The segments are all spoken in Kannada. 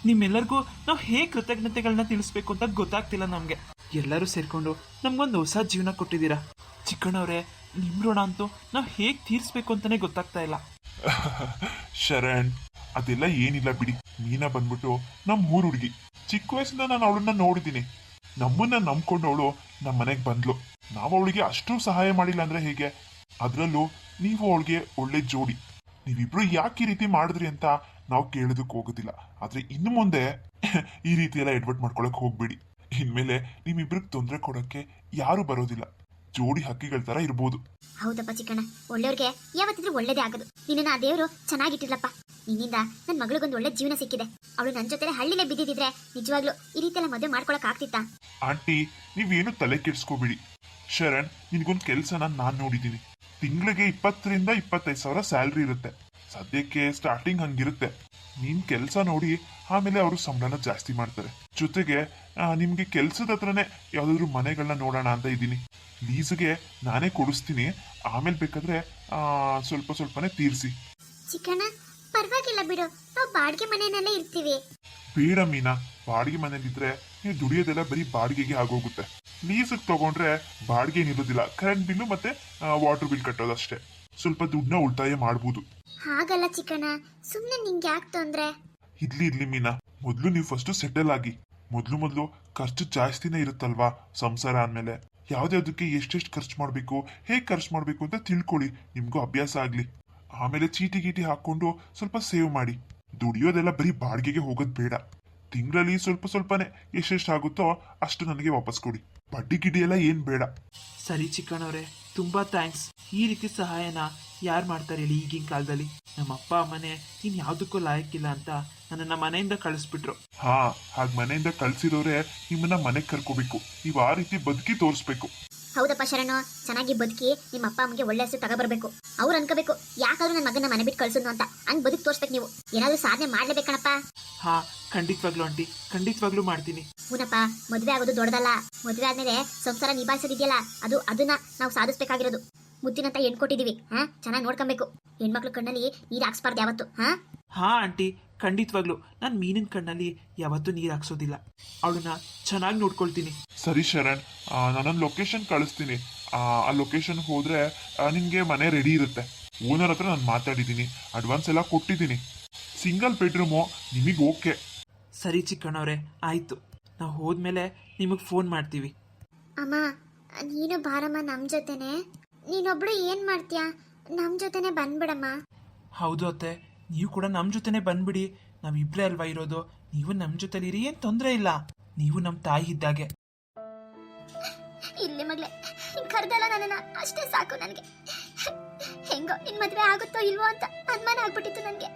ನಿಮ್ಮೆಲ್ಲರಿಗೂ ನಾವು ಹೇಗೆ ಕೃತಜ್ಞತೆಗಳನ್ನ ತಿಳಿಸ್ಬೇಕು ಅಂತ ಗೊತ್ತಾಗ್ತಿಲ್ಲ ನಮಗೆ. ಎಲ್ಲರೂ ಸೇರ್ಕೊಂಡು ನಮ್ಗೊಂದು ಹೊಸ ಜೀವನ ಕೊಟ್ಟಿದ್ದೀರಾ. ಚಿಕ್ಕಣ್ಣವ್ರೆ, ನಿಮ್ ಋಣ ಅಂತೂ ನಾವು ಹೇಗೆ ತೀರಿಸ್ಬೇಕು ಅಂತಾನೆ ಗೊತ್ತಾಗ್ತಾ ಇಲ್ಲ. ಶರಣ್, ಅದೆಲ್ಲ ಏನಿಲ್ಲ ಬಿಡಿ. ಮೀನಾ ಬಂದ್ಬಿಟ್ಟು ನಮ್ ಊರ್ ಹುಡುಗಿ. ಚಿಕ್ಕ ವಯಸ್ಸಿಂದ ನಾನು ಅವಳನ್ನ ನೋಡಿದೀನಿ. ನಮ್ಮನ್ನ ನಂಬ್ಕೊಂಡು ಅವಳು ನಮ್ಮ ಮನೆಗೆ ಬಂದ್ಲು. ನಾವು ಅವಳಿಗೆ ಅಷ್ಟು ಸಹಾಯ ಮಾಡಿಲ್ಲ ಅಂದ್ರೆ ಹೇಗೆ? ಅದ್ರಲ್ಲೂ ನೀವು ಅವಳಿಗೆ ಒಳ್ಳೆ ಜೋಡಿ. ನೀವಿಬ್ರು ಯಾಕೆ ಈ ರೀತಿ ಮಾಡಿದ್ರಿ ಅಂತ ನಾವು ಕೇಳೋದಕ್ಕೆ ಹೋಗೋದಿಲ್ಲ. ಆದ್ರೆ ಇನ್ನು ಮುಂದೆ ಈ ರೀತಿ ಎಲ್ಲ ಎಡ್ವರ್ಟ್ ಮಾಡ್ಕೊಳಕ್ ಹೋಗ್ಬೇಡಿ. ಇನ್ಮೇಲೆ ನಿಮ್ಮಿಬ್ರಿಗೆ ತೊಂದರೆ ಕೊಡಕ್ಕೆ ಯಾರು ಬರೋದಿಲ್ಲ. ಜೋಡಿ ಹಕ್ಕಿಗಳ ತರ ಇರ್ಬೋದು. ಹೌದಪ್ಪ ಚಿಕ್ಕಣ್ಣ, ಒಳ್ಳೆಯವ್ರಿಗೆ ಯಾವತ್ತಿದ್ರೂ ಒಳ್ಳೇದೇ ಆಗೋದು. ನಿನ್ನ ಆ ದೇವರು ಚೆನ್ನಾಗಿಟ್ಟಿರ್ಲಪ್ಪ. ನಿನ್ನಿಂದ ನನ್ನ ಮಗಳಿಗೊಂದು ಒಳ್ಳೆ ಜೀವನ ಸಿಕ್ಕಿದೆ. ಅವಳು ನನ್ನ ಜೊತೆ ಹಳ್ಳಿಲೇ ಬಿದ್ದಿದ್ರೆ ನಿಜವಾಗ್ಲೂ ಈ ರೀತಿ ಎಲ್ಲ ಮದುವೆ ಮಾಡ್ಕೊಳಕ್ ಆಗ್ತಿತ್ತಾ? ಆಂಟಿ, ನೀವೇನು ತಲೆ ಕೆಡ್ಸ್ಕೋಬೇಡಿ. ಶರಣ್, ನಿನ್ಗೊಂದು ಕೆಲ್ಸನ ನಾನ್ ನೋಡಿದೀನಿ. ತಿಂಗಳಿಗೆ 20,000 ರಿಂದ 25,000 ಸ್ಯಾಲ್ರಿ ಇರುತ್ತೆ. ಸದ್ಯಕ್ಕೆ ಸ್ಟಾರ್ಟಿಂಗ್ ಹಂಗಿರುತ್ತೆ. ನೀನ್ ಕೆಲ್ಸ ನೋಡಿ ಆಮೇಲೆ ಅವರು ಸಂಬಳನ ಜಾಸ್ತಿ ಮಾಡ್ತಾರೆ. ಜೊತೆಗೆ ನಿಮ್ಗೆ ಕೆಲ್ಸದ ಹತ್ರನೇ ಯಾವ್ದಾದ್ರು ಮನೆಗಳನ್ನ ನೋಡೋಣ ಅಂತ ಇದ್ದೀನಿ. ಲೀಸ್ಗೆ ನಾನೇ ಕೊಡಿಸ್ತೀನಿ. ಆಮೇಲೆ ಬೇಕಾದ್ರೆ ಸ್ವಲ್ಪ ಸ್ವಲ್ಪನೇ ತೀರ್ಸಿ. ಚಿಕ್ಕಣ್ಣ, ಪರವಾಗಿಲ್ಲ ಬಿಡು, ನಾವು ಬಾಡಿಗೆ ಮನೆಯಲ್ಲೇ ಇರ್ತೀವಿ. ಬೇಡ ಮೀನಾ, ಬಾಡಿಗೆ ಮನೇಲಿದ್ರೆ ನೀವು ದುಡಿಯೋದೆಲ್ಲ ಬರೀ ಬಾಡಿಗೆಗೆ ಆಗೋಗುತ್ತೆ. ಲೀಸ್ಗೆ ತಗೊಂಡ್ರೆ ಬಾಡಿಗೆ ನಿಲ್ಲೋದಿಲ್ಲ. ಕರೆಂಟ್ ಬಿಲ್ಲು ಮತ್ತೆ ವಾಟರ್ ಬಿಲ್ ಕಟ್ಟೋದಷ್ಟೇ. ಸ್ವಲ್ಪ ದುಡ್ಡನ್ನ ಉಳಿತಾಯ ಮಾಡ್ಬೋದು. ಹಾಗಲ್ಲ ಚಿಕ್ಕಣ್ಣ, ಸುಮ್ನೆ ನಿಂಗೆ ಯಾಕೆ ತೊಂದ್ರೆ? ಇರ್ಲಿ ಮೀನಾ, ಮೊದ್ಲು ನೀವು ಫಸ್ಟ್ ಸೆಟಲ್ ಆಗಿ. ಮೊದ್ಲು ಖರ್ಚು ಜಾಸ್ತಿನೇ ಇರುತ್ತಲ್ವಾ ಸಂಸಾರ ಅಂದ್ಮೇಲೆ. ಯಾವ್ದಾವ್ದಕ್ಕೆ ಎಷ್ಟೆಷ್ಟು ಖರ್ಚು ಮಾಡ್ಬೇಕು, ಹೇಗ್ ಖರ್ಚು ಮಾಡ್ಬೇಕು ಅಂತ ತಿಳ್ಕೊಳ್ಳಿ. ನಿಮ್ಗೂ ಅಭ್ಯಾಸ ಆಗ್ಲಿ. ಆಮೇಲೆ ಚೀಟಿ ಗೀಟಿ ಹಾಕೊಂಡು ಸ್ವಲ್ಪ ಸೇವ್ ಮಾಡಿ. ದುಡಿಯೋದೆಲ್ಲ ಬರೀ ಬಾಡಿಗೆಗೆ ಹೋಗೋದ್ ಬೇಡ. ತಿಂಗಳಲ್ಲಿ ಸ್ವಲ್ಪ ಸ್ವಲ್ಪನೇ ಎಷ್ಟೆಷ್ಟಾಗುತ್ತೋ ಅಷ್ಟು ನನಗೆ ವಾಪಸ್ ಕೊಡಿ. ಬಡ್ಡಿ ಗಿಡ್ಡಿ ಎಲ್ಲ ಏನ್ ಬೇಡ. ಸರಿ ಚಿಕ್ಕಣ್ಣವ್ರೆ, ತುಂಬಾ ಥ್ಯಾಂಕ್ಸ್. ಈ ರೀತಿ ಸಹಾಯನ ಯಾರು ಮಾಡ್ತಾರೆ ಹೇಳಿ ಈಗಿನ ಕಾಲದಲ್ಲಿ? ನಮ್ಮ ಅಪ್ಪ ಅಮ್ಮನೆ ಇನ್ ಯಾವ್ದಕ್ಕೂ ಲಾಯಕ್ಕಿಲ್ಲ ಅಂತ ನನ್ನನ್ನ ಮನೆಯಿಂದ ಕಳಿಸ್ಬಿಟ್ರು. ಹಾಗ್ ಮನೆಯಿಂದ ಕಳ್ಸಿರೋರೆ ನಿಮ್ಮನ್ನ ಮನೆಗ್ ಕರ್ಕೋಬೇಕು. ನೀವ್ ಆ ರೀತಿ ಬದುಕಿ ತೋರಿಸ್ಬೇಕು. ಹೌದಪ್ಪ ಶರಣು, ಚೆನ್ನಾಗಿ ಬದುಕಿ ನಿಮ್ಮ ಅಪ್ಪ ಅಮ್ಮಗೆ ಒಳ್ಳೆ ಹೆಸರು ತಗೋಬರ್ಬೇಕು. ಅವ್ರು ಅನ್ಕೋಬೇಕು, ಯಾಕಾದ್ರೂ ನನ್ನ ಮಗನ ಮನೆ ಬಿಟ್ಟು ಕಳ್ಸೋದು ಅಂತ. ಹಂಗ್ ಬದುಕಿ ತೋರ್ಸ್ಬೇಕು. ನೀವು ಏನಾದ್ರೂ ಸಾಧನೆ ಮಾಡ್ಲೇಬೇಕಣಪ್ಪ. ಖಂಡಿತವಾಗ್ಲೂ ಆಂಟಿ, ಖಂಡಿತವಾಗ್ಲೂ ಮಾಡ್ತೀನಿ. ಹೂನಪ್ಪ, ಮದ್ವೆ ಆಗೋದು ದೊಡ್ಡದಲ್ಲ. ಮದ್ವೆ ಆದ್ಮೇಲೆ ಸಂಸಾರ ನಿಭಾಯಿಸೋದಿದೆಯಲ್ಲ, ಅದನ್ನ ನಾವು ಸಾಧಿಸ್ಬೇಕಾಗಿರೋದು. ಮುತ್ತಿನಂತ ಹೆಣ್ಕೊಟ್ಟಿದೀವಿ. ಚೆನ್ನಾಗಿ ನೋಡ್ಕೊಬೇಕು. ಹೆಣ್ಮಕ್ಳು ಕಣ್ಣಲ್ಲಿ ನೀರ್ ಹಾಕ್ಸ್ಬಾರ್ದು ಯಾವತ್ತು. ಆಂಟಿ, ಖಂಡಿತವಾಗ್ಲು ನಾನು ಮೀನಿನ ಕಣ್ಣಲ್ಲಿ ಯಾವತ್ತೂ ನೀರು ಹಾಕ್ಸೋದಿಲ್ಲ. ಅವಳನ್ನ ಚೆನ್ನಾಗಿ ನೋಡ್ಕೊಳ್ತೀನಿ. ಸರಿ ಶರಣ್, ನಾನೊಂದು ಲೊಕೇಶನ್ ಕಳಿಸ್ತೀನಿ. ಆ ಲೊಕೇಶನ್ ಹೋದ್ರೆ ನಿಮ್ಗೆ ಮನೆ ರೆಡಿ ಇರುತ್ತೆ. ಓನರ್ ಹತ್ರ ನಾನು ಮಾತಾಡಿದ್ದೀನಿ, ಅಡ್ವಾನ್ಸ್ ಎಲ್ಲ ಕೊಟ್ಟಿದ್ದೀನಿ. ಸಿಂಗಲ್ ಬೆಡ್ರೂಮು ನಿಮಗೆ ಓಕೆ? ಸರಿ ಚಿಕ್ಕಣ್ಣವ್ರೆ, ಆಯ್ತು. ನಾವು ಹೋದ್ಮೇಲೆ ನಿಮಗೆ ಫೋನ್ ಮಾಡ್ತೀವಿ. ಅಮ್ಮ, ನೀನು ಬಾರಮ್ಮ ನಮ್ ಜೊತೆನೆ. ನೀನೊಬ್ಳು ಏನ್ ಮಾಡ್ತೀಯಾ? ನಮ್ ಜೊತೆನೆ ಬಂದ್ಬಿಡಮ್ಮ. ಹೌದು ಅತ್ತೆ, ನೀವು ಕೂಡ ನಮ್ಮ ಜೊತೆನೆ ಬಂದ್ಬಿಡಿ. ನಾವಿಬ್ರೇ ಅಲ್ವಾ ಇರೋದು. ನೀವು ನಮ್ಮ ಜೊತೆಲಿರಿ, ಏನ್ ತೊಂದರೆ ಇಲ್ಲ. ನೀವು ನಮ್ಮ ತಾಯಿ ಇದ್ದಾಗೆ. ಇಲ್ಲಿ ಮಗ್ಲೆ, ಕರ್ದಲ್ಲ ನನ್ನನ್ನ, ಅಷ್ಟೇ ಸಾಕು ನನಗೆ. ಹೆಂಗೋ ನಿನ್ ಮದ್ವೆ ಆಗುತ್ತೋ ಇಲ್ವೋ ಅಂತ ಅನುಮಾನ ಆಗ್ಬಿಟ್ಟಿತ್ತು ನನಗೆ.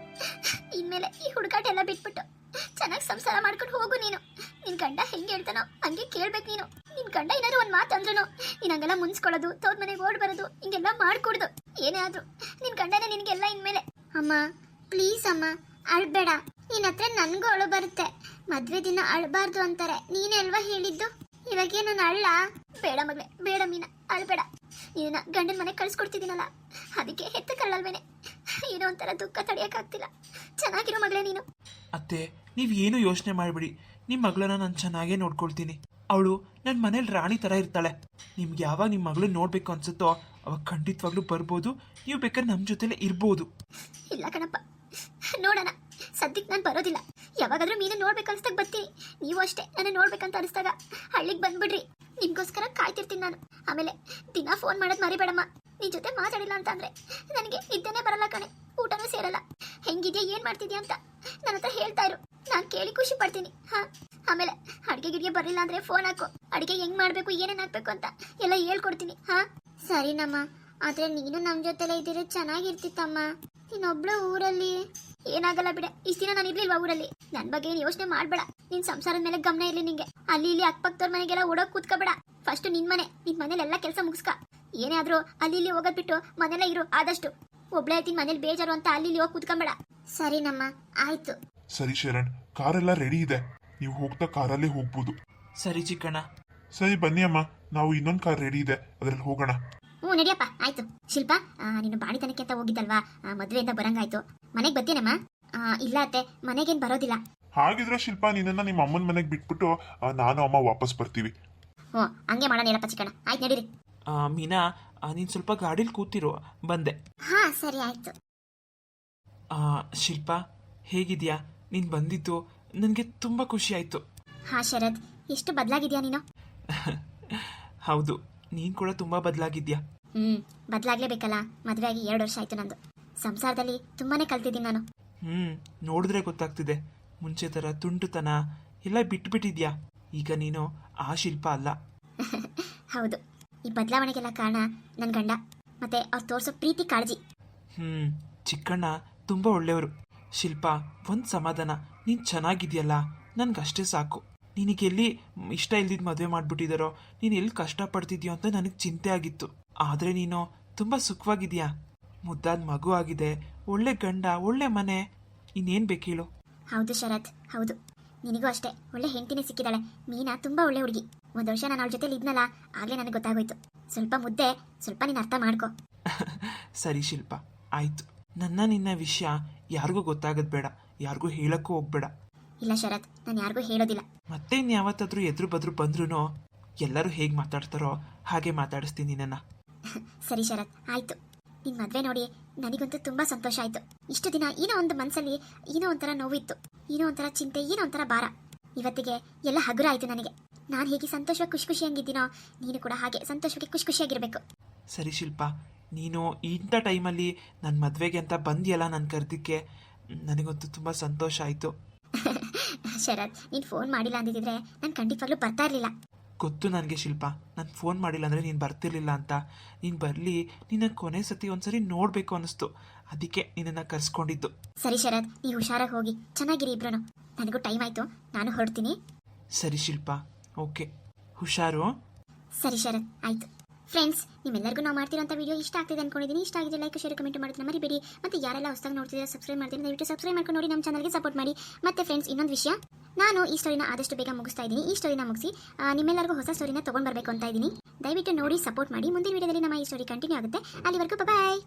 ಇನ್ಮೇಲೆ ಈ ಹುಡುಗಾಟ ಎಲ್ಲ ಬಿಟ್ಬಿಟ್ಟು ಚೆನ್ನಾಗಿ ಸಂಸಾರ ಮಾಡ್ಕೊಂಡು ಹೋಗು ನೀನು. ನಿನ್ ಗಂಡ ಹೆಂಗೆ ಹೇಳ್ತಾನೋ ಹಂಗೆ ಕೇಳ್ಬೇಕು ನೀನು. ನಿನ್ ಗಂಡ ಏನಾದ್ರು ಒಂದ್ ಮಾತು ಅಂದ್ರೂ ನೀನ್ ಹಂಗೆಲ್ಲ ಮುನ್ಸ್ಕೊಳ್ಳೋದು, ತೋರ್ ಮನೆಗೆ ಓಡ್ ಬರೋದು, ಹಿಂಗೆಲ್ಲ ಮಾಡ್ಕೊಡ್ದು. ಏನೇ ಆದ್ರೂ ನಿನ್ ಗಂಡನೇ ನಿನ್ಗೆಲ್ಲ ಇನ್ಮೇಲೆ. ಅಮ್ಮ ಪ್ಲೀಸ್ ಅಮ್ಮ, ಅಳ್ಬೇಡ. ನಿನ್ ಹತ್ರ ನನ್ಗೂ ಅಳು ಬರುತ್ತೆ. ಮದ್ವೆ ದಿನ ಅಳ್ಬಾರ್ದು ಅಂತಾರೆ, ನೀನೇ ಅಲ್ವಾ ಹೇಳಿದ್ದು. ಇವಾಗೇ ನಾನು ಅಳ್ಳ? ಬೇಡ ಮಗಳೇ, ಬೇಡ ಮೀನಾ, ಅಳ್ಬೇಡ. ನೀನ ಗಂಡನ ಮನೆಗೆ ಕಳ್ಸ್ಕೊಡ್ತಿದ್ದೀನಲ್ಲ, ಅದಕ್ಕೆ ಹೆತ್ತ ಕಳ್ಳಲ್ವೇನೆ. ಏನೋ ಒಂಥರ ದುಃಖ ತಡೆಯಕ್ಕಾಗ್ತಿಲ್ಲ. ಚೆನ್ನಾಗಿರೋ ಮಗಳೇ ನೀನು. ಅತ್ತೆ, ನೀವ್ ಏನು ಯೋಚನೆ ಮಾಡ್ಬಿಡಿ. ನಿಮ್ ಮಗಳನ್ನ ನಾನು ಚೆನ್ನಾಗೇ ನೋಡ್ಕೊಳ್ತೀನಿ. ಅವಳು ನನ್ನ ಮನೇಲಿ ರಾಣಿ ತರ ಇರ್ತಾಳೆ. ನಿಮ್ಗೆ ಯಾವಾಗ ನಿಮ್ ಮಗಳು ನೋಡ್ಬೇಕು ಅನ್ಸುತ್ತೋ ಅವಾಗ ಖಂಡಿತವಾಗ್ಲೂ ಬರ್ಬೋದು. ನೀವು ಬೇಕಾದ್ರೆ ನಮ್ ಜೊತೆಲೆ ಇರ್ಬೋದು. ಇಲ್ಲ ಕಣಪ್ಪ, ನೋಡೋಣ. ಸದ್ಯಕ್ಕೆ ನಾನು ಬರೋದಿಲ್ಲ. ಯಾವಾಗಾದ್ರೂ ಮೀನ ನೋಡ್ಬೇಕು ಅನ್ಸ್ದಾಗ ಬರ್ತೀನಿ. ನೀವು ಅಷ್ಟೇ, ನನ್ನ ನೋಡ್ಬೇಕಂತ ಅನಿಸ್ದಾಗ ಹಳ್ಳಿಗೆ ಬಂದ್ಬಿಡ್ರಿ. ನಿಮ್ಗೋಸ್ಕರ ಕಾಯ್ತಿರ್ತೀನಿ ನಾನು. ಆಮೇಲೆ ದಿನ ಫೋನ್ ಮಾಡೋದು ಮರಿಬೇಡಮ್ಮ. ನಿನ್ ಜೊತೆ ಮಾತಾಡಿಲ್ಲ ಅಂತ ಅಂದ್ರೆ ನನಗೆ ನಿದ್ದೆನೇ ಬರಲ್ಲ ಕಣೆ, ಊಟನೂ ಸೇರಲ್ಲ. ಹೆಂಗಿದ್ಯಾ, ಏನ್ ಮಾಡ್ತಿದ್ಯಾ ಅಂತ ನನ್ನ ಹತ್ರ ಹೇಳ್ತಾ ಇರು. ನಾನು ಕೇಳಿ ಖುಷಿ ಪಡ್ತೀನಿ. ಆಮೇಲೆ ಅಡಿಗೆ ಗಿಡಿಗೆ ಬರಲಿಲ್ಲ ಅಂದ್ರೆ ಫೋನ್ ಹಾಕು. ಅಡಿಗೆ ಹೆಂಗ್ ಮಾಡ್ಬೇಕು, ಏನೇನ್ ಹಾಕ್ಬೇಕು ಅಂತ ಎಲ್ಲ ಹೇಳ್ಕೊಡ್ತೀನಿ. ಸರಿನಮ್ಮ, ಆದ್ರೆ ನೀನು ನಮ್ ಜೊತೆಲೆ ಇದ್ದೀರಿ ಚೆನ್ನಾಗಿರ್ತಿತ್ತಮ್ಮ. ನೀನೊಬ್ಳು ಊರಲ್ಲಿ. ಏನಾಗಲ್ಲ ಬಿಡೆ, ಇಷ್ಟ ದಿನ ನಾನು ಇರ್ಲಿಲ್ವಾ ಊರಲ್ಲಿ? ನನ್ ಬಗ್ಗೆ ಏನ್ ಯೋಚನೆ ಮಾಡ್ಬೇಡ. ನಿನ್ ಸಂಸಾರದ ಮೇಲೆ ಗಮನ ಇರ್ಲಿ ನಿಂಗೆ. ಅಲ್ಲಿ ಇಲ್ಲಿ ಅಕ್ಕಪಕ್ಕದವ್ರ ಮನೆಗೆಲ್ಲ ಓಡೋಕ್ ಕೂತ್ಕೋಬೇಡ. ಫಸ್ಟ್ ನಿನ್ ಮನೇಲೆಲ್ಲ ಕೆಲಸ ಮುಗಿಸ್ಕ. ಏನೇ ಆದ್ರೂ ಅಲ್ಲಿ ಇಲ್ಲಿ ಹೋಗೋದ್ ಬಿಟ್ಟು ಮನೆಲ್ಲ ಇರು. ಆದಷ್ಟು ಒಬ್ಳೆ ಐತಿ ಮನೇಲಿ ಬೇಜಾರು ಅಂತ ಅಲ್ಲಿ ಇಲ್ಲಿ ಹೋಗಿ ಕೂತ್ಕೊಂಬೇಡ. ಸರಿನಮ್ಮ, ಆಯ್ತು. ಸರಿ ಶರಣ್, ಕಾರೆಲ್ಲ ರೆಡಿ ಇದೆ. ನೀವು ಹೋಗ್ತಾ ಕಾರಲ್ಲೇ ಹೋಗ್ಬೋದು. ಸರಿ ಚಿಕ್ಕಣ್ಣ. ಸರಿ ಬನ್ನಿ ಅಮ್ಮ, ನಾವು ಇನ್ನೊಂದು ಕಾರ್ ರೆಡಿ ಇದೆ, ಅದ್ರಲ್ಲಿ ಹೋಗೋಣ. ನಡಿಯಪ್ಪ, ಆಯ್ತು. ಶಿಲ್ಪ, ನೀನು ಬಾಣಿತನಕ್ಕೆ ಅಂತ ಹೋಗಿದ್ದಲ್ವಾ, ಮದ್ವೆಯಿಂದ ಬರಂಗಾಯ್ತು. ಮನೆಗೆ ಬರ್ತೀನಮ್ಮ? ಇಲ್ಲ ಅತ್ತೆ, ಮನೆಗೇನ್ ಬರೋದಿಲ್ಲ. ಹಾಗಿದ್ರೆ ಶಿಲ್ಪ ನಿನ್ನ ನಿಮ್ಮ ಅಮ್ಮನ ಮನೆಗೆ ಬಿಟ್ಬಿಟ್ಟು ನಾನು ಅಮ್ಮ ವಾಪಸ್ ಬರ್ತೀವಿ. ಹ್ಞೂ ಹಂಗೆ ಮಾಡೋಣ ಹೇಳಪ್ಪ ಚಿಕ್ಕಣ್ಣ. ಆಯ್ತು ನಡೀರಿ. ಮೀನಾ ನೀನು ಸ್ವಲ್ಪ ಗಾಡೀಲಿ ಕೂತಿರೋ, ಬಂದೆ. ಹಾ ಸರಿ ಆಯ್ತು. ಶಿಲ್ಪ ಹೇಗಿದ್ಯಾ? ನೀನು ಬಂದಿದ್ದು ನನಗೆ ತುಂಬ ಖುಷಿ ಆಯಿತು. ಹಾ ಶರದ್, ಎಷ್ಟು ಬದಲಾಗಿದ್ಯಾ ನೀನು. ಹೌದು, ನೀನು ಕೂಡ ತುಂಬ ಬದಲಾಗಿದ್ಯಾ. ಬದಲಾಗ್ಲೇಬೇಕಲ್ಲ. ಮದುವೆ ಆಗಿ 2 ವರ್ಷ ಆಯ್ತು ನಂದು. ಸಂಸಾರದಲ್ಲಿ ತುಂಬಾನೇ ಕಲ್ತಿದ್ದೀನಿ ನಾನು. ನೋಡಿದ್ರೆ ಗೊತ್ತಾಗ್ತಿದೆ. ಮುಂಚೆ ಥರ ತುಂಟುತನ ಎಲ್ಲ ಬಿಟ್ಬಿಟ್ಟಿದ್ಯಾ. ಈಗ ನೀನು ಆ ಶಿಲ್ಪ ಅಲ್ಲ. ಹೌದು, ಈ ಬದಲಾವಣೆಗೆಲ್ಲ ಕಾರಣ ನನ್ನ ಗಂಡ ಮತ್ತೆ ಅವ್ರು ತೋರಿಸೋ ಪ್ರೀತಿ ಕಾಳಜಿ. ಚಿಕ್ಕಣ್ಣ ತುಂಬ ಒಳ್ಳೆಯವರು. ಶಿಲ್ಪ, ಒಂದು ಸಮಾಧಾನ, ನೀನು ಚೆನ್ನಾಗಿದೆಯಲ್ಲ, ನನಗಷ್ಟೇ ಸಾಕು. ನಿನಗೆಲ್ಲಿ ಇಷ್ಟ ಇಲ್ದಿದ್ದು ಮದುವೆ ಮಾಡಿಬಿಟ್ಟಿದ್ದಾರೋ, ನೀನು ಎಲ್ಲಿ ಕಷ್ಟಪಡ್ತಿದ್ಯೋ ಅಂತ ನನಗೆ ಚಿಂತೆ ಆಗಿತ್ತು. ಆದರೆ ನೀನು ತುಂಬ ಸುಖವಾಗಿದೆಯಾ. ಮುದ್ದಾದ ಮಗು ಆಗಿದೆ, ಒಳ್ಳೆ ಗಂಡ, ಒಳ್ಳೆ ಮನೆ, ಇನ್ನೇನು ಬೇಕು ಹೇಳು. ಹೌದು ಶರತ್, ಹೌದು. ನಿನಗೂ ಅಷ್ಟೇ ಒಳ್ಳೆ ಹೆಂಡತಿನೇ ಸಿಕ್ಕಿದ್ದಾಳೆ. ಮೀನಾ ತುಂಬಾ ಒಳ್ಳೆ ಹುಡುಗಿ. 1 ವರ್ಷ ನಾನು ಅವಳ ಜೊತೆಲಿ ಇದ್ನಲ್ಲ, ಆಗಲೇ ನನಗೆ ಗೊತ್ತಾಗೋಯ್ತು. ಸ್ವಲ್ಪ ಮುದ್ದೆ, ಸ್ವಲ್ಪ ನೀನು ಅರ್ಥ ಮಾಡ್ಕೊ. ಸರಿ ಶಿಲ್ಪ, ಆಯ್ತು. ನಿನ್ನ ವಿಷಯ ಯಾರಿಗೂ ಗೊತ್ತಾಗದ್ ಬೇಡ, ಯಾರಿಗೂ ಹೇಳಕ್ಕೂ ಹೋಗ್ಬೇಡ. ಇಲ್ಲ ಶರತ್, ನಾನು ಯಾರಿಗೂ ಹೇಳೋದಿಲ್ಲ. ಮತ್ತೆ ಇನ್ಯಾವತ್ತಾದ್ರೂ ಎದುರು ಬದ್ರು ಬಂದ್ರೂ ಎಲ್ಲರೂ ಹೇಗೆ ಮಾತಾಡ್ತಾರೋ ಹಾಗೆ ಮಾತಾಡಿಸ್ತೀನಿ ನಿನ್ನ. ಸರಿ ಶರತ್, ಆಯ್ತು. ನಿನ್ ಮದ್ವೆ ನೋಡಿ ನನಗಂತೂ ತುಂಬಾ ಸಂತೋಷ ಆಯ್ತು. ಇಷ್ಟು ದಿನ ಏನೋ ಒಂದು ಮನ್ಸಲ್ಲಿ ಏನೋ ಒಂಥರ ನೋವಿತ್ತು, ಏನೋ ಒಂಥರ ಚಿಂತೆ, ಏನೋ ಒಂಥರ ಭಾರ. ಇವತ್ತಿಗೆ ಎಲ್ಲ ಹಗುರ ಆಯ್ತು ನನಗೆ. ನಾನು ಹೇಗೆ ಸಂತೋಷವಾಗಿ ಖುಷಿಯಾಗಿದ್ದೀನೋ, ನೀನು ಕೂಡ ಹಾಗೆ ಸಂತೋಷವಾಗಿ ಖುಷಿಯಾಗಿರ್ಬೇಕು. ಸರಿ ಶಿಲ್ಪ, ನೀನು ಇಂಥ ಟೈಮಲ್ಲಿ ನನ್ನ ಮದುವೆಗೆ ಅಂತ ಬಂದಿಯಲ್ಲ, ನಾನು ಕರೆದಿಕ್ಕೆ ನನಗಂತೂ ತುಂಬ ಸಂತೋಷ ಆಯಿತು. ಶರತ್, ನೀನು ಫೋನ್ ಮಾಡಿಲ್ಲ ಅಂದಿದ್ರೆ ನಾನು ಖಂಡಿತವಾಗ್ಲೂ ಬರ್ತಾ ಇರಲಿಲ್ಲ. ಗೊತ್ತು ನನಗೆ ಶಿಲ್ಪ, ನಾನು ಫೋನ್ ಮಾಡಿಲ್ಲ ಅಂದರೆ ನೀನು ಬರ್ತಿರ್ಲಿಲ್ಲ ಅಂತ. ನೀನು ಬರಲಿ, ನಿನ್ನ ಕೊನೆ ಸತಿ ಒಂದ್ಸರಿ ನೋಡಬೇಕು ಅನ್ನಿಸ್ತು, ಅದಕ್ಕೆ ನಿನ್ನನ್ನು ಕರ್ಸ್ಕೊಂಡಿದ್ದು. ಸರಿ ಶರತ್, ನೀವು ಹುಷಾರಾಗಿ ಹೋಗಿ, ಚೆನ್ನಾಗಿರಿ ಇಬ್ರು. ನನಗೂ ಟೈಮ್ ಆಯಿತು, ನಾನು ಹೊರಡ್ತೀನಿ. ಸರಿ ಶಿಲ್ಪ, ಓಕೆ, ಹುಷಾರು. ಸರಿ ಶರತ್, ಆಯಿತು. ಫ್ರೆಂಡ್ಸ್, ನಿಮ್ಮೆಲ್ಲರಿಗೂ ನಾವು ಮಾಡ್ತಿರೋಂಥ ವಿಡಿಯೋ ಇಷ್ಟ ಆಗ್ತಿದೆ ಅನ್ಕೊಂಡಿದ್ದೀನಿ. ಇಷ್ಟ ಆಗಿದೆ ಲೈಕ್, ಶೇರ್, ಕಮೆಂಟ್ ಮಾಡೋದನ್ನ ಮರಿಬೇಡಿ. ಮತ್ತೆ ಯಾರೆಲ್ಲ ಹೊಸದಾಗಿ ನೋಡ್ತಿದ್ದೀರಾ, ಸಬ್ಸ್ಕ್ರೈಬ್ ಮಾಡ್ತೀನಿ, ದಯವಿಟ್ಟು ಸಬ್ಸ್ಕ್ರೈಬ್ ಮಾಡ್ಕೊಂಡು ನೋಡಿ, ನಮ್ಮ ಚಾನಲ್ಗೆ ಸಪೋರ್ಟ್ ಮಾಡಿ. ಮತ್ತೆ ಫ್ರೆಂಡ್ಸ್, ಇನ್ನೊಂದು ವಿಷಯ, ನಾನು ಈ ಸ್ಟೋರಿನ ಆದಷ್ಟು ಬೇಗ ಮುಗಿಸ್ತಾ ಇದ್ದೀನಿ. ಈ ಸ್ಟೋರಿನ ಮುಗಿಸಿ ನಿಮ್ಮೆಲ್ಲರಿಗೂ ಹೊಸ ಸ್ಟೋರಿನ ತೊಗೊಂಡು ಬರಬೇಕು ಅಂತ ಇದ್ದೀನಿ. ದಯವಿಟ್ಟು ನೋಡಿ, ಸಪೋರ್ಟ್ ಮಾಡಿ. ಮುಂದಿನ ವಿಡಿಯೋದಲ್ಲಿ ನಮ್ಮ ಈ ಸ್ಟೋರಿ ಕಂಟಿನ್ಯೂ ಆಗುತ್ತೆ. ಅಲ್ಲಿವರೆಗೂ ಬಾಯ್.